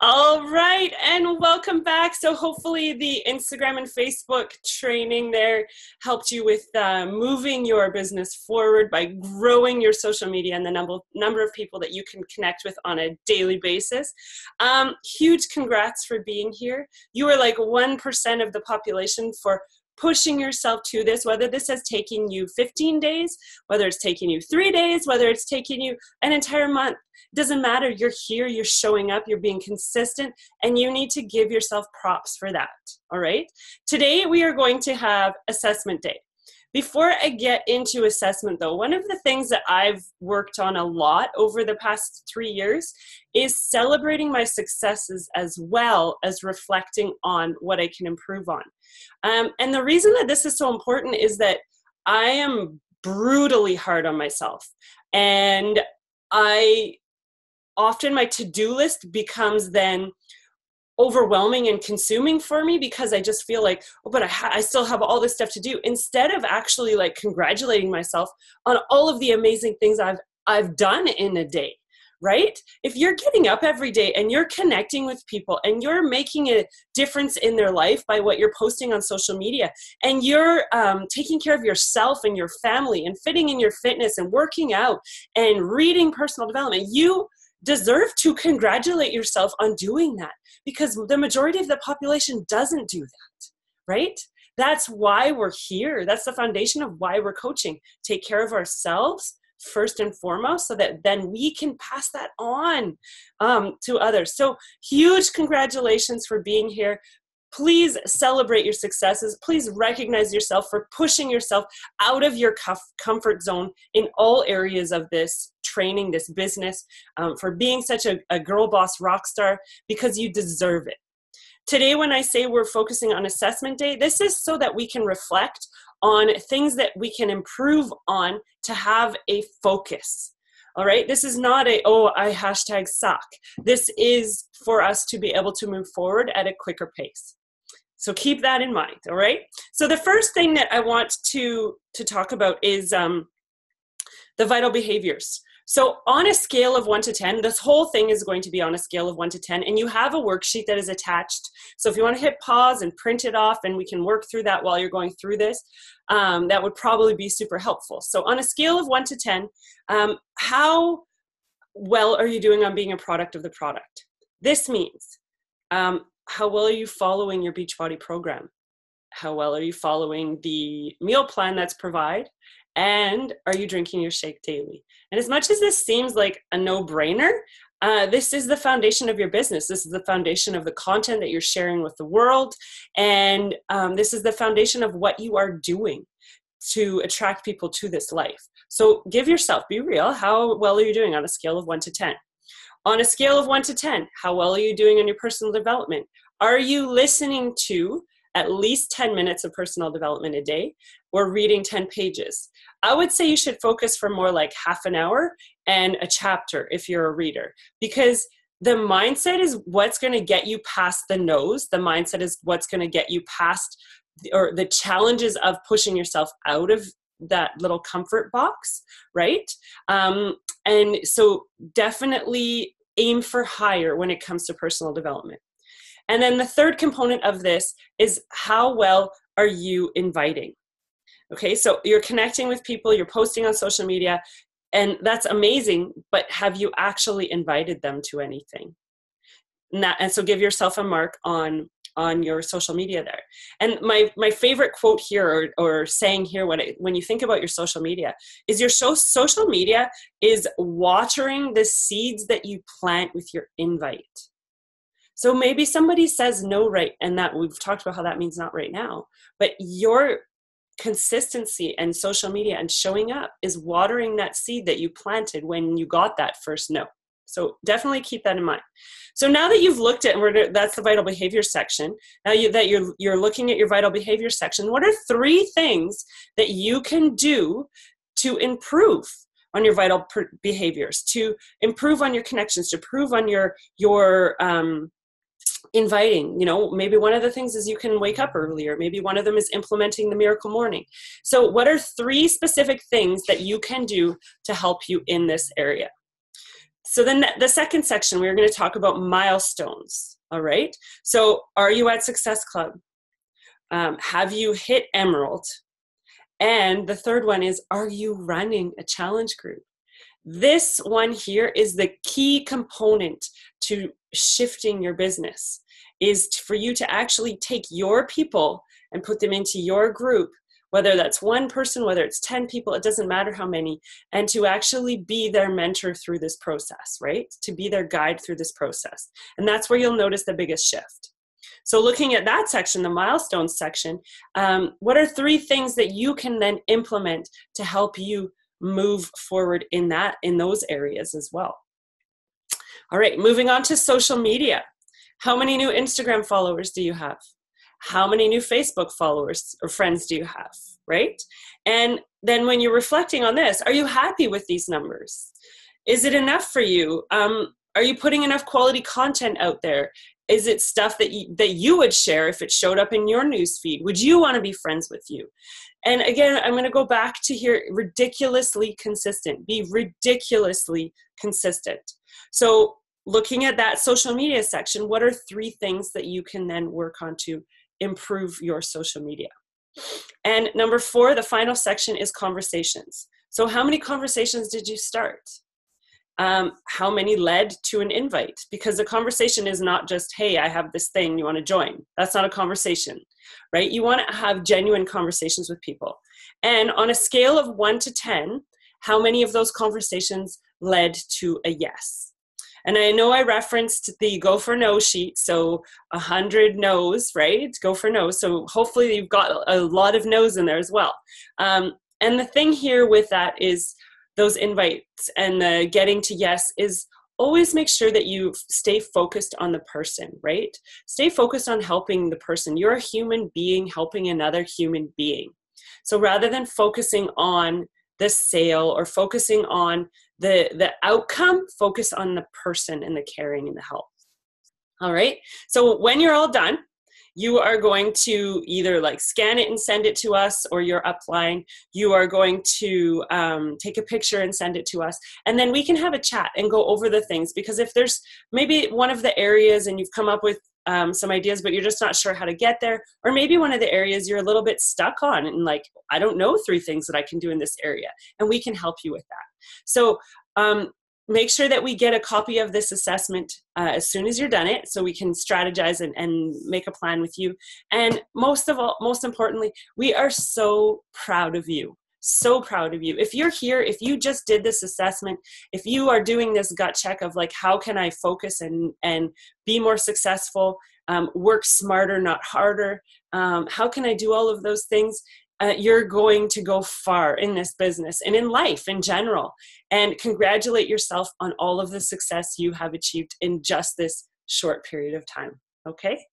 All right, and welcome back. So hopefully the Instagram and Facebook training there helped you with moving your business forward by growing your social media and the number of people that you can connect with on a daily basis. Huge congrats for being here. You are like 1% of the population for pushing yourself to this, whether this has taken you 15 days, whether it's taken you 3 days, whether it's taken you an entire month. Doesn't matter. You're here, you're showing up, you're being consistent, and you need to give yourself props for that. All right. Today we are going to have assessment day. Before I get into assessment though, one of the things that I've worked on a lot over the past 3 years is celebrating my successes as well as reflecting on what I can improve on. And the reason that this is so important is that I am brutally hard on myself. And often my to-do list becomes then overwhelming and consuming for me because I just feel like, oh, but I still have all this stuff to do, instead of actually like congratulating myself on all of the amazing things I've done in a day, right? If you're getting up every day and you're connecting with people and you're making a difference in their life by what you're posting on social media, and you're taking care of yourself and your family and fitting in your fitness and working out and reading personal development, you deserve to congratulate yourself on doing that, because the majority of the population doesn't do that, right? That's why we're here. That's the foundation of why we're coaching. Take care of ourselves first and foremost, so that then we can pass that on to others. So huge congratulations for being here. Please celebrate your successes. Please recognize yourself for pushing yourself out of your comfort zone in all areas of this training, this business, for being such a girl boss rock star, because you deserve it. Today, when I say we're focusing on assessment day, this is so that we can reflect on things that we can improve on to have a focus. All right. This is not I hashtag suck. This is for us to be able to move forward at a quicker pace. So keep that in mind, all right? So the first thing that I want to talk about is the vital behaviors. So on a scale of 1 to 10, this whole thing is going to be on a scale of 1 to 10, and you have a worksheet that is attached. So if you want to hit pause and print it off, and we can work through that while you're going through this, that would probably be super helpful. So on a scale of 1 to 10, how well are you doing on being a product of the product? This means, how well are you following your Beachbody program? How well are you following the meal plan that's provided? And are you drinking your shake daily? And as much as this seems like a no-brainer, this is the foundation of your business. This is the foundation of the content that you're sharing with the world. And this is the foundation of what you are doing to attract people to this life. So give yourself, be real. How well are you doing on a scale of 1 to 10? On a scale of 1 to 10, how well are you doing on your personal development? Are you listening to at least 10 minutes of personal development a day, or reading 10 pages? I would say you should focus for more like half an hour and a chapter if you're a reader, because the mindset is what's going to get you past the no's. The mindset is what's going to get you past the challenges of pushing yourself out of that little comfort box, right? And so definitely aim for higher when it comes to personal development. And then the third component of this is, how well are you inviting? Okay, so you're connecting with people, you're posting on social media, and that's amazing, but have you actually invited them to anything? And so give yourself a mark on your social media there. And my favorite quote here, or saying here, when you think about your social media, is your social media is watering the seeds that you plant with your invite. So maybe somebody says no, right? And that we've talked about how that means not right now, but your consistency and social media and showing up is watering that seed that you planted when you got that first no. So definitely keep that in mind. So now that you've looked at, that's the vital behavior section. Now that you're looking at your vital behavior section, what are 3 things that you can do to improve on your vital behaviors, to improve on your connections, to improve on your inviting? Maybe one of the things is you can wake up earlier. Maybe one of them is implementing the miracle morning. So what are 3 specific things that you can do to help you in this area? So then the second section, we're going to talk about milestones. All right. So are you at Success Club? Have you hit Emerald? And the third one is, are you running a challenge group? This one here is the key component to shifting your business, is for you to actually take your people and put them into your group, whether that's one person, whether it's 10 people, it doesn't matter how many, and to actually be their mentor through this process, right? To be their guide through this process. And that's where you'll notice the biggest shift. So looking at that section, the milestones section, what are 3 things that you can then implement to help you move forward in those areas as well? All right, moving on to social media. How many new Instagram followers do you have? How many new Facebook followers or friends do you have, right? And then when you're reflecting on this, are you happy with these numbers? Is it enough for you? Are you putting enough quality content out there? Is it stuff that you would share if it showed up in your newsfeed? Would you want to be friends with you? And again, I'm going to go back to here, ridiculously consistent. Be ridiculously consistent. So looking at that social media section, what are 3 things that you can then work on to improve your social media? And number 4, the final section is conversations. So how many conversations did you start? How many led to an invite? Because the conversation is not just, hey, I have this thing, you want to join? That's not a conversation, right? You want to have genuine conversations with people. And on a scale of 1 to 10, how many of those conversations led to a yes? And I know I referenced the go for no sheet, so 100 no's, right? Go for no. So hopefully you've got a lot of no's in there as well. And the thing here with that is those invites and the getting to yes is always make sure that you stay focused on the person, right? Stay focused on helping the person. You're a human being helping another human being. So rather than focusing on the sale or focusing on the outcome, focus on the person and the caring and the help. All right. So when you're all done, you are going to either like scan it and send it to us, or your upline, you are going to take a picture and send it to us. And then we can have a chat and go over the things, because if there's maybe one of the areas and you've come up with some ideas, but you're just not sure how to get there, or maybe one of the areas you're a little bit stuck on and like, I don't know 3 things that I can do in this area, and we can help you with that. So make sure that we get a copy of this assessment as soon as you're done it, so we can strategize and make a plan with you. And most importantly, we are so proud of you. So proud of you. If you're here, if you just did this assessment, if you are doing this gut check of like, how can I focus and be more successful, work smarter, not harder, how can I do all of those things? You're going to go far in this business and in life in general. And congratulate yourself on all of the success you have achieved in just this short period of time. Okay?